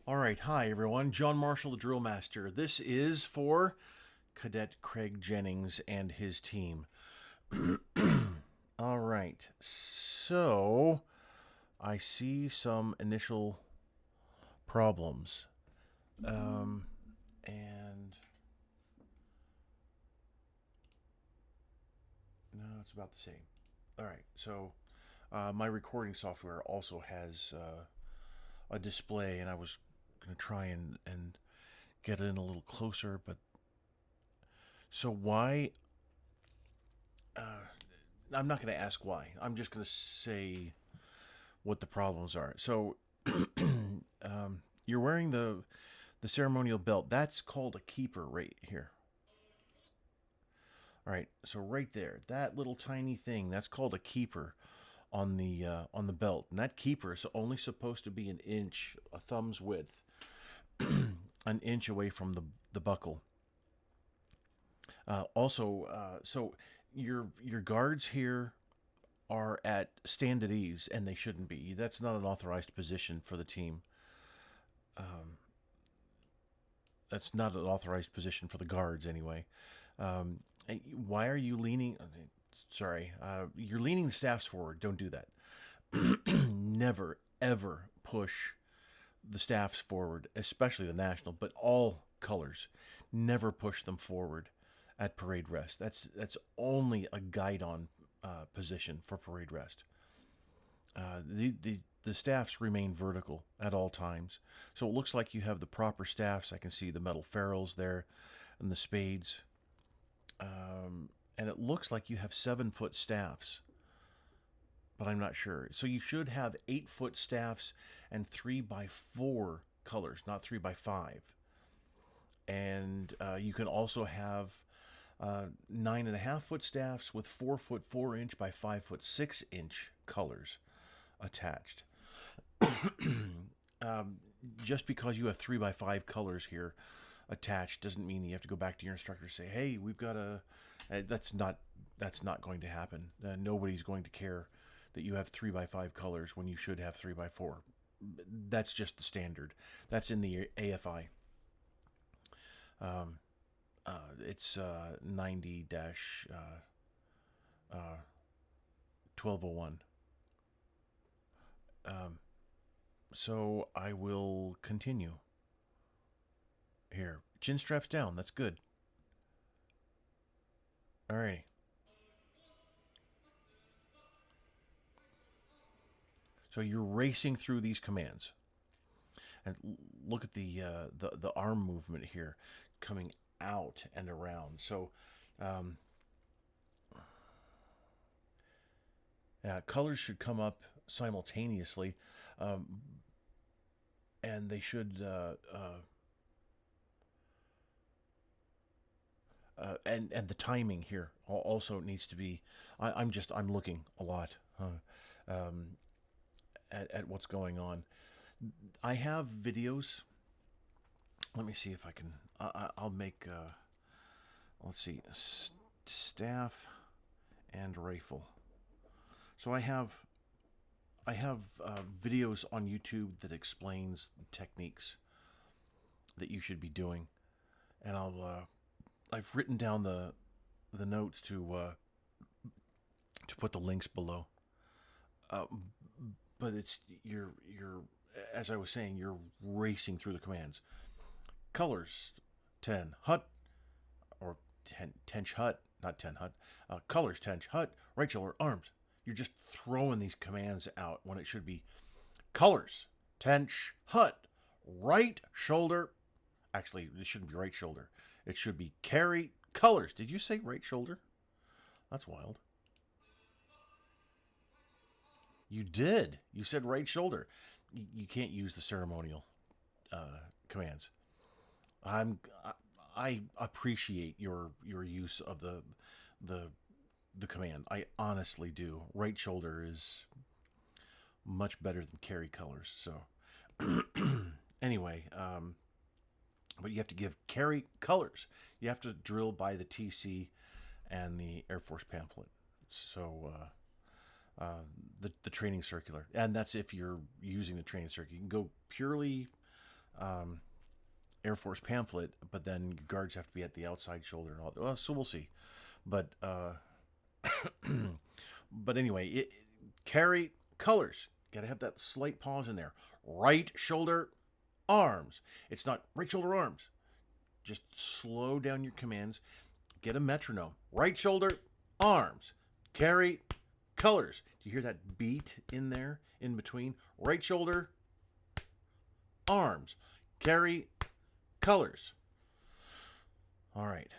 All right, hi everyone. John Marshall, the DrillMaster. This is for Cadet Craig Jennings and his team. All right, so I see some initial problems, and no, it's about the same. All right, so my recording software also has a display, and I was going to try and get in a little closer, but so why I'm not going to ask why. I'm just going to say what the problems are. So you're wearing the ceremonial belt. That's called a keeper right here. All right. So right there, that little tiny thing, that's called a keeper on the belt. And that keeper is only supposed to be an inch, a thumb's width, an inch away from the buckle. So your guards here are at stand at ease, and they shouldn't be. That's not an authorized position for the team. That's not an authorized position for the guards, anyway. Why are you leaning? Sorry, you're leaning the staffs forward. Don't do that. Never, ever push the staffs forward, especially the national, but all colors. Never push them forward at parade rest. That's only a guide on position for parade rest. The staffs remain vertical at all times, so it looks like you have the proper staffs. I can see the metal ferrules there, and the spades, and it looks like you have 7-foot staffs, but I'm not sure. So you should have 8-foot staffs and 3x4 colors, not 3x5. And you can also have 9.5-foot staffs with 4-foot 4-inch by 5-foot 6-inch colors attached. Just because you have 3x5 colors here attached doesn't mean you have to go back to your instructor and say, "Hey, we've got a." That's not going to happen. Nobody's going to care that you have 3x5 colors when you should have 3x4. That's just the standard. That's in the AFI. It's 90-1201. So I will continue here. Chin straps down. That's good. All right. So you're racing through these commands, and look at the arm movement here, coming out and around. So colors should come up simultaneously, and they should and the timing here also needs to be. I'm looking a lot at what's going on. I have videos. Let me see if I can. I'll make. Let's see, staff and rifle. So I have videos on YouTube that explains techniques that you should be doing, and I've written down the notes to put the links below. But it's you're as I was saying, you're racing through the commands. Colors 10 hut or 10 tench hut, not 10 hut. Colors tench hut, right shoulder arms. You're just throwing these commands out when it should be colors tench hut, right shoulder. Actually, it shouldn't be right shoulder. It should be carry colors. Did you say right shoulder? That's wild. You did. You said right shoulder. You can't use the ceremonial commands. I'm I appreciate your use of the the command. I honestly do. Right shoulder is much better than carry colors. So anyway, but you have to give carry colors. You have to drill by the TC and the Air Force pamphlet. So the training circular, and that's if you're using the training circular. You can go purely Air Force pamphlet, but then your guards have to be at the outside shoulder and all that. Well, so we'll see. But but anyway, carry colors. Got to have that slight pause in there. Right shoulder, arms. It's not right shoulder, arms. Just slow down your commands. Get a metronome. Right shoulder, arms. Carry colors. Do you hear that beat in there in between? Right shoulder, arms. Carry colors. All right.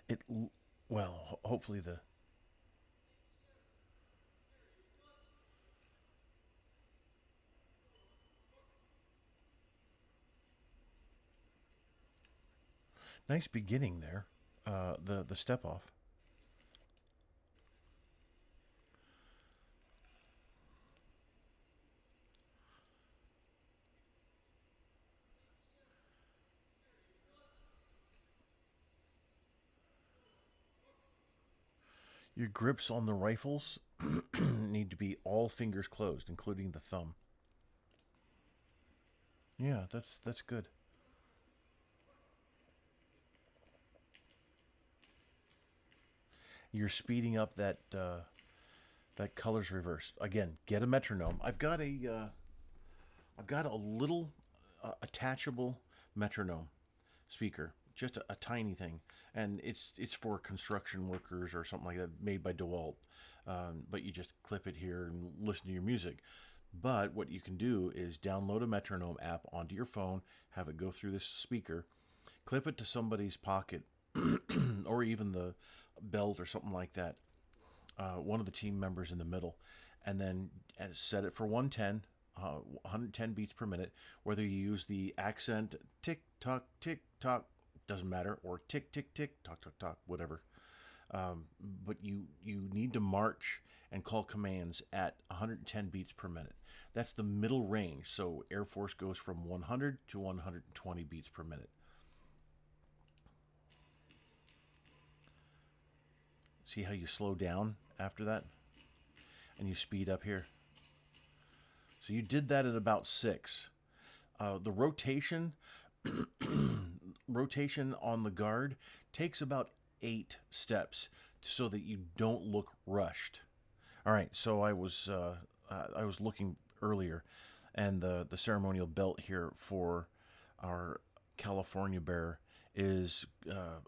It well, hopefully the nice beginning there. The step off. Your grips on the rifles need to be all fingers closed, including the thumb. Yeah, that's good. You're speeding up that colors reversed. Again, get a metronome. I've got a little attachable metronome speaker, just a tiny thing, and it's for construction workers or something like that, made by DeWalt. But you just clip it here and listen to your music. But what you can do is download a metronome app onto your phone, have it go through this speaker, clip it to somebody's pocket, or even the belt or something like that. One of the team members in the middle, and then set it for 110 beats per minute. Whether you use the accent tick tock, doesn't matter, or tick tick tick tock tock tock, whatever. But you need to march and call commands at 110 beats per minute. That's the middle range. So Air Force goes from 100 to 120 beats per minute. See how you slow down after that? And you speed up here. So you did that at about 6. The rotation on the guard takes about 8 steps so that you don't look rushed. All right, so I was looking earlier, and the ceremonial belt here for our California bear is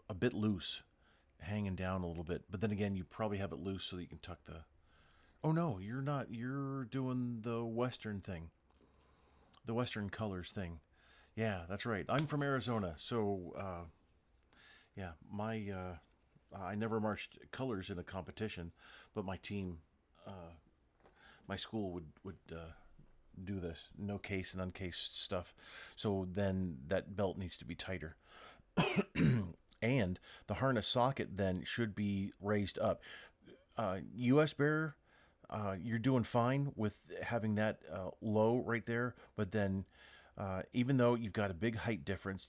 a bit loose, hanging down a little bit. But then again, you probably have it loose so that you can tuck the. Oh no, you're not. You're doing the Western thing, the Western colors thing. Yeah, that's right. I'm from Arizona, so yeah, my I never marched colors in a competition, but my team, my school would do this no case and uncased stuff. So then that belt needs to be tighter. And the harness socket then should be raised up. U.S. Bear, you're doing fine with having that low right there, but then even though you've got a big height difference,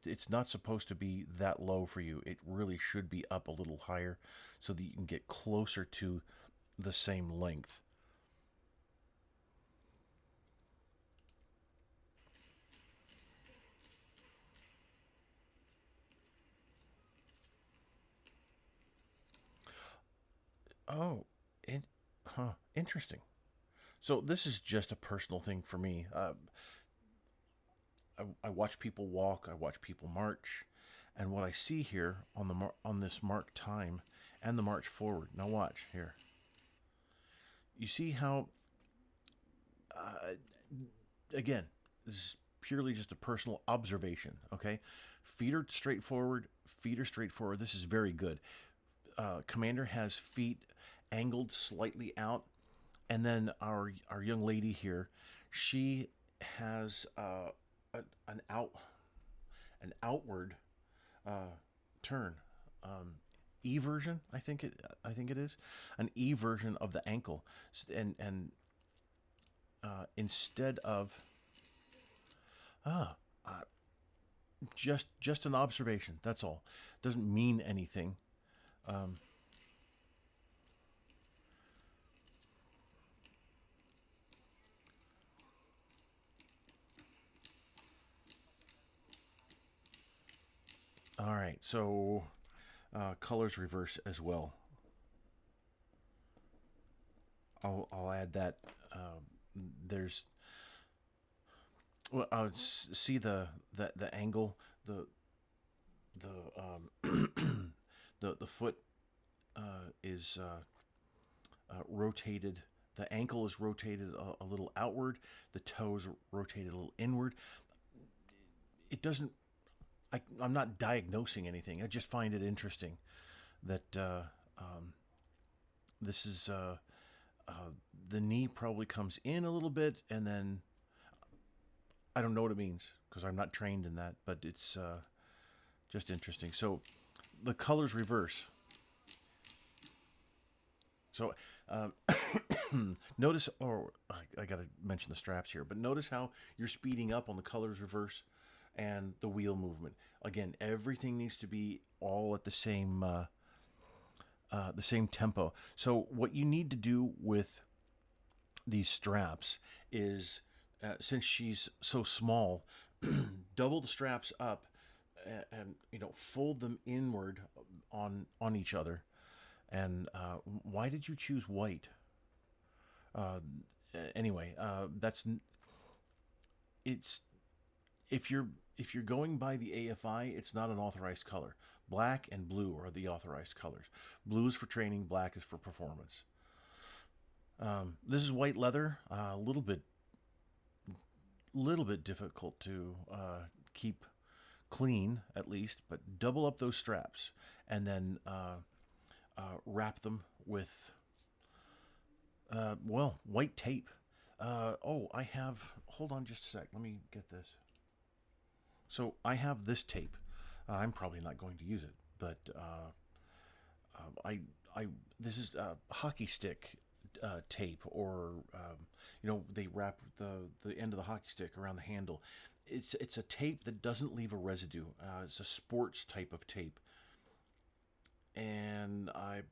it's not supposed to be that low for you. It really should be up a little higher so that you can get closer to the same length. Oh, in, interesting. So this is just a personal thing for me. I watch people walk, I watch people march, and what I see here on on this mark time and the march forward. Now watch here. You see how uh, again, this is purely just a personal observation. Okay, feet are straight forward. Feet are straight forward. This is very good. Commander has feet angled slightly out, and then our young lady here, she has a, an out an outward turn. E version, I think it is an E version of the ankle, and instead of uh, just an observation. That's all. Doesn't mean anything. Um, all right, so colors reverse as well. I'll add that. There's well, see the angle, the the foot is rotated. The ankle is rotated a little outward. The toes rotated a little inward. It doesn't. I'm not diagnosing anything. I just find it interesting that this is the knee probably comes in a little bit, and then I don't know what it means because I'm not trained in that, but it's just interesting. So the colors reverse. So notice, or I got to mention the straps here, but notice how you're speeding up on the colors reverse and the wheel movement. Again, everything needs to be all at the same tempo. So what you need to do with these straps is, since she's so small, double the straps up and fold them inward on each other. And why did you choose white? Anyway, it's if you're going by the AFI, it's not an authorized color. Black and blue are the authorized colors. Blue is for training, black is for performance. This is white leather, a little bit difficult to keep clean, at least, but double up those straps and then wrap them with white tape. I have, hold on just a sec, let me get this. So I have this tape. I'm probably not going to use it, but this is hockey stick tape, or they wrap the end of the hockey stick around the handle. It's a tape that doesn't leave a residue. It's a sports type of tape, and I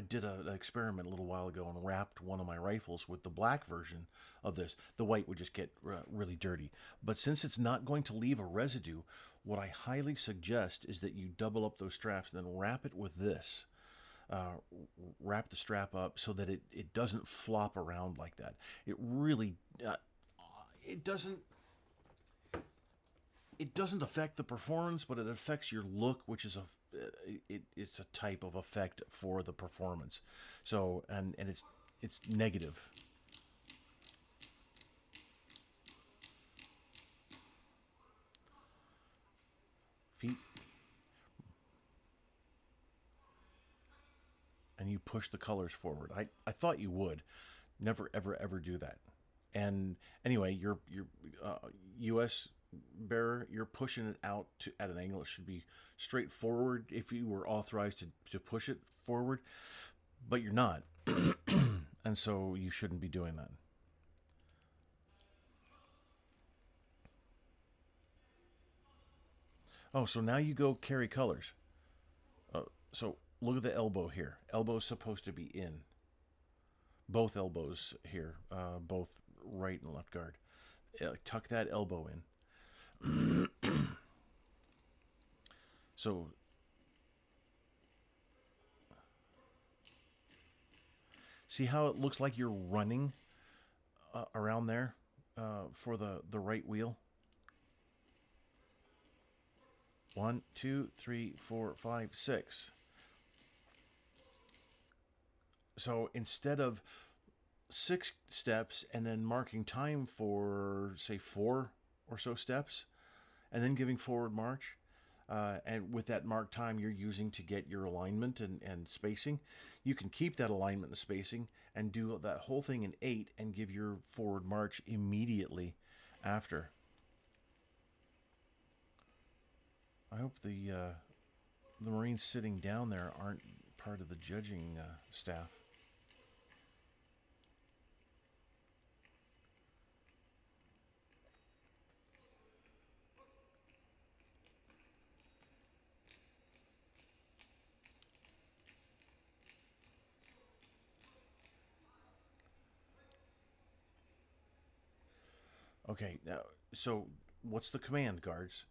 did an experiment a little while ago and wrapped one of my rifles with the black version of this. The white would just get really dirty. But since it's not going to leave a residue, what I highly suggest is that you double up those straps and then wrap it with this. Wrap the strap up so that it doesn't flop around like that. It really, it doesn't affect the performance, but it affects your look, which is it's a type of effect for the performance. So and it's negative. Feet, and you push the colors forward. I thought you would. Never ever do that. And anyway, your U.S. bearer, you're pushing it out at an angle. It should be straight forward if you were authorized to push it forward, but you're not. And so you shouldn't be doing that. Oh, so now you go carry colors. So look at the elbow here. Elbow's supposed to be in. Both elbows here, both right and left guard. Tuck that elbow in. So see how it looks like you're running around there for the right wheel? 1, 2, 3, 4, 5, 6. So instead of 6 steps and then marking time for, say, 4 or so steps, and then giving forward march, and with that marked time you're using to get your alignment and spacing, you can keep that alignment and spacing and do that whole thing in 8 and give your forward march immediately after. I hope the Marines sitting down there aren't part of the judging staff. Okay, now, so what's the command, guards?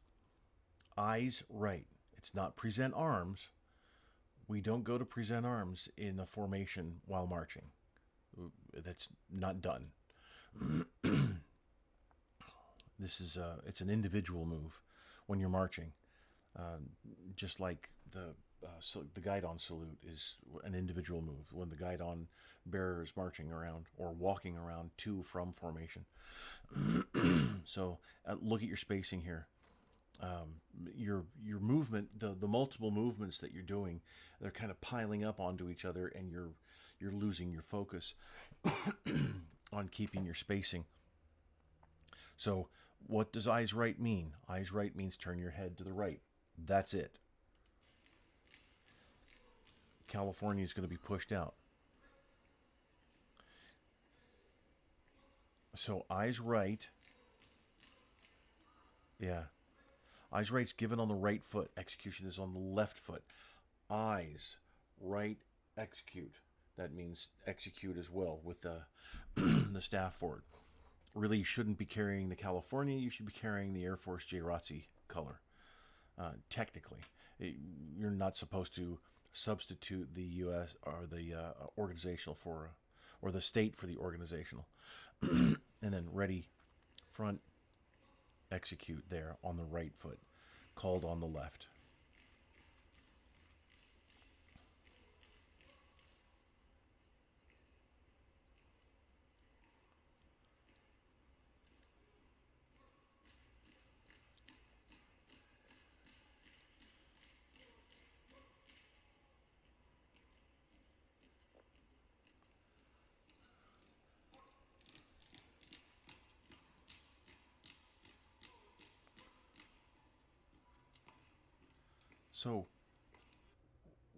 Eyes right. It's not present arms. We don't go to present arms in a formation while marching. That's not done. This is it's an individual move when you're marching, uh, just like the guidon salute is an individual move when the guidon bearer is marching around or walking around to from formation. So look at your spacing here. Your movement, the multiple movements that you're doing, they're kind of piling up onto each other, and you're losing your focus on keeping your spacing. So what does eyes right mean? Eyes right means turn your head to the right. That's it. California is going to be pushed out. So eyes right. Yeah. Eyes right's given on the right foot. Execution is on the left foot. Eyes right execute. That means execute as well with the the staff forward. Really, you shouldn't be carrying the California. You should be carrying the Air Force JROTC color. Technically, you're not supposed to substitute the U.S. or the organizational for, or the state for the organizational. And then ready, front, execute there on the right foot, called on the left. So,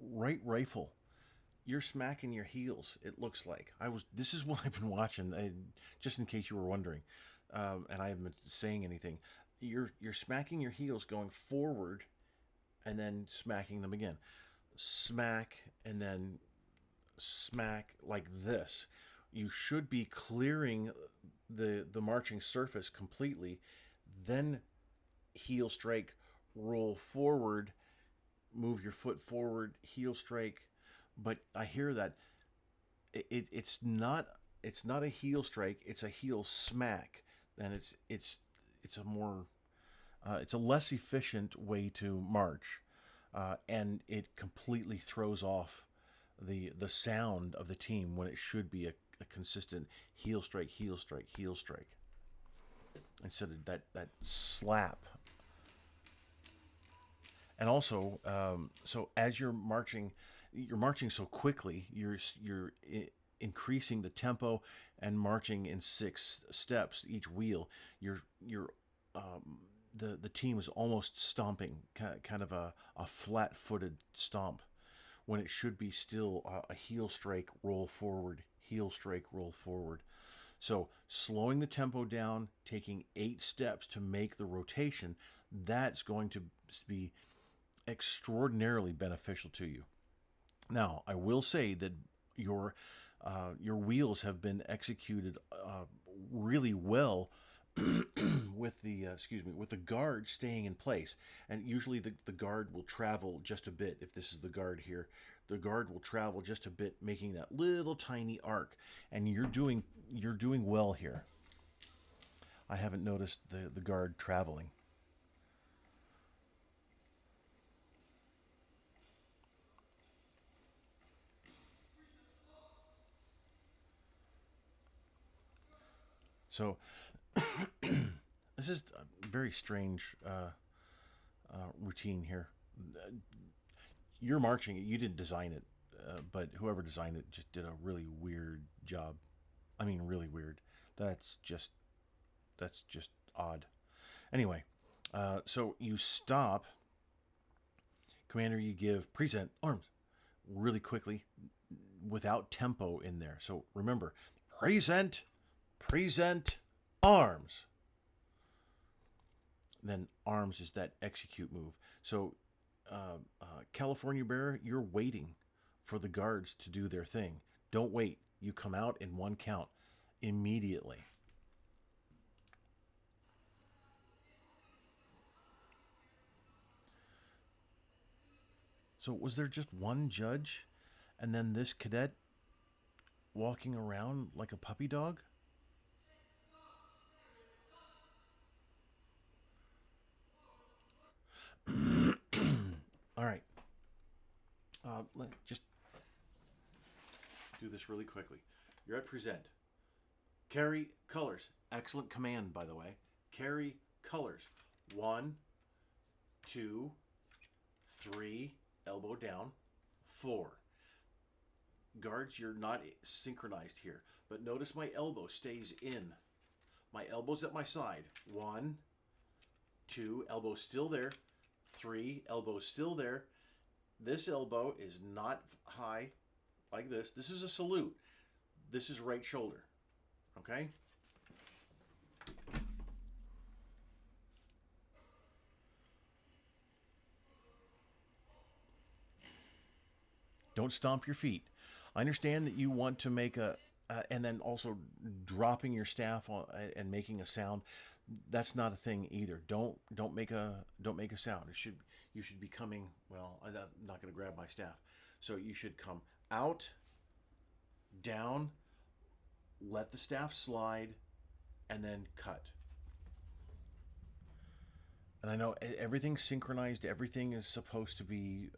right rifle, you're smacking your heels. It looks like I was. This is what I've been watching. Just in case you were wondering, and I haven't been saying anything. You're smacking your heels, going forward, and then smacking them again. Smack and then smack like this. You should be clearing the marching surface completely, then heel strike, roll forward, move your foot forward, heel strike. But I hear that it's not a heel strike, it's a heel smack, and it's a more it's a less efficient way to march, and it completely throws off the sound of the team when it should be a consistent heel strike, heel strike, heel strike, instead of that slap. And also, so as you're marching so quickly, increasing the tempo and marching in 6 steps each wheel. You're the team is almost stomping, kind of a flat-footed stomp, when it should be still a heel strike, roll forward, heel strike, roll forward. So slowing the tempo down, taking 8 steps to make the rotation, that's going to be extraordinarily beneficial to you. Now, I will say that your wheels have been executed really well with the guard staying in place, and usually the guard will travel just a bit. If this is the guard here, the guard will travel just a bit, making that little tiny arc, and you're doing well here. I haven't noticed the guard traveling. So this is a very strange routine here. You're marching it. You didn't design it, but whoever designed it just did a really weird job. I mean, really weird. That's just that's just odd. Anyway, so you stop, commander. You give present arms really quickly, without tempo in there. So remember, present, present, arms. Then arms is that execute move. So California Bear, you're waiting for the guards to do their thing. Don't wait. You come out in one count immediately. So was there just one judge and then this cadet walking around like a puppy dog? All right. Just do this really quickly. You're at present. Carry colors. Excellent command, by the way. Carry colors. 1, 2, 3, elbow down. 4. Guards, you're not synchronized here, but notice my elbow stays in. My elbow's at my side. 1, 2, elbow still there. 3, elbow still there. This elbow is not high like this. This is a salute. This is right shoulder. Okay? Don't stomp your feet. I understand that you want to make and then also dropping your staff and making a sound. That's not a thing either. Don't make a sound. You should be coming. Well, I'm not going to grab my staff. So you should come out, down, let the staff slide, and then cut. And I know everything's synchronized. Everything is supposed to be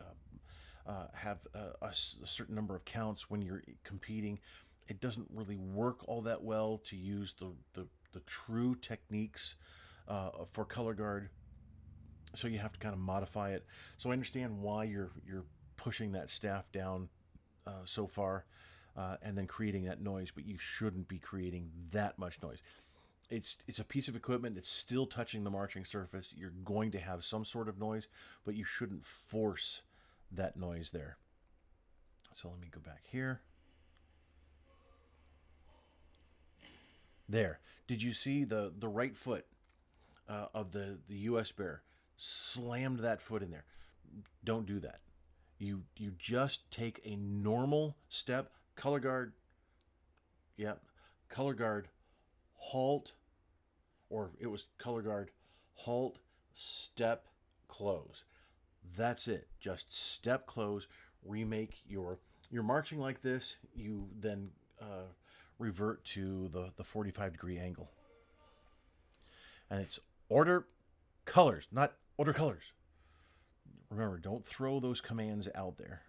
have a certain number of counts when you're competing. It doesn't really work all that well to use the true techniques for color guard. So you have to kind of modify it. So I understand why you're pushing that staff down so far and then creating that noise, but you shouldn't be creating that much noise. It's a piece of equipment. It's still touching the marching surface. You're going to have some sort of noise, but you shouldn't force that noise there. So let me go back here. There. Did you see the right foot of the US Bear slammed that foot in there? Don't do that. You just take a normal step, color guard. Yep. Color guard, halt, or it was color guard, halt, step, close. That's it. Just step, close, remake you're marching like this. You then revert to the 45-degree angle. And it's order colors, not order colors. Remember, don't throw those commands out there.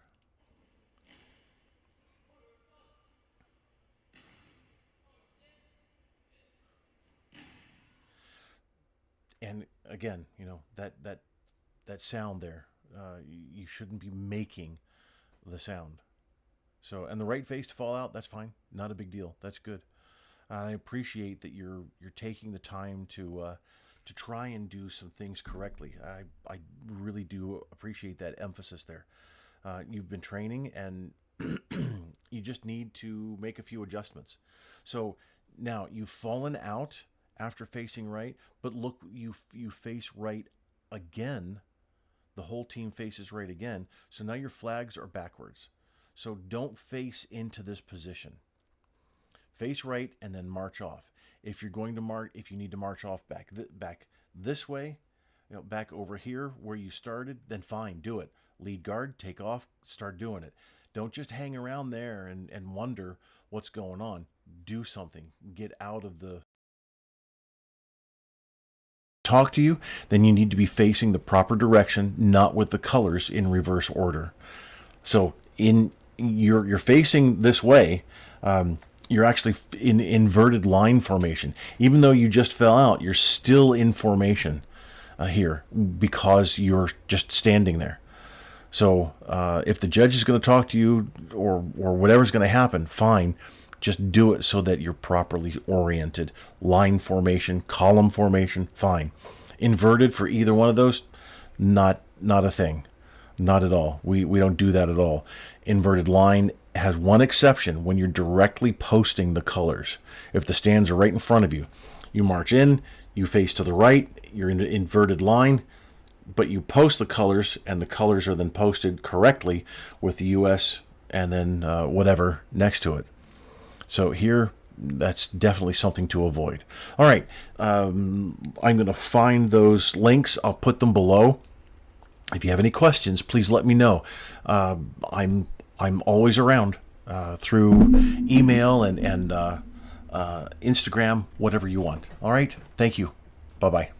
And again, you know, that sound there, you shouldn't be making the sound. So, and the right face to fall out, that's fine. Not a big deal. That's good. I appreciate that you're taking the time to try and do some things correctly. I really do appreciate that emphasis there. You've been training, and you just need to make a few adjustments. So now you've fallen out after facing right, but look, you face right again. The whole team faces right again. So now your flags are backwards. So don't face into this position. Face right and then march off. If you're going to march, if you need to march off back this way, you know, back over here where you started, then fine, do it. Lead guard, take off, start doing it. Don't just hang around there and wonder what's going on. Do something. Get out of the talk to you, then you need to be facing the proper direction, not with the colors in reverse order. So you're facing this way. You're actually in inverted line formation. Even though you just fell out, you're still in formation here because you're just standing there. So if the judge is going to talk to you or whatever's going to happen, fine. Just do it so that you're properly oriented. Line formation, column formation, fine. Inverted for either one of those, not a thing. Not at all. We don't do that at all. Inverted line has one exception: when you're directly posting the colors. If the stands are right in front of you, you march in, you face to the right, you're in an inverted line, but you post the colors, and the colors are then posted correctly with the US and then whatever next to it. So here, that's definitely something to avoid. All right, I'm going to find those links. I'll put them below. If you have any questions, please let me know. I'm always around through email and Instagram, whatever you want. All right. Thank you. Bye bye.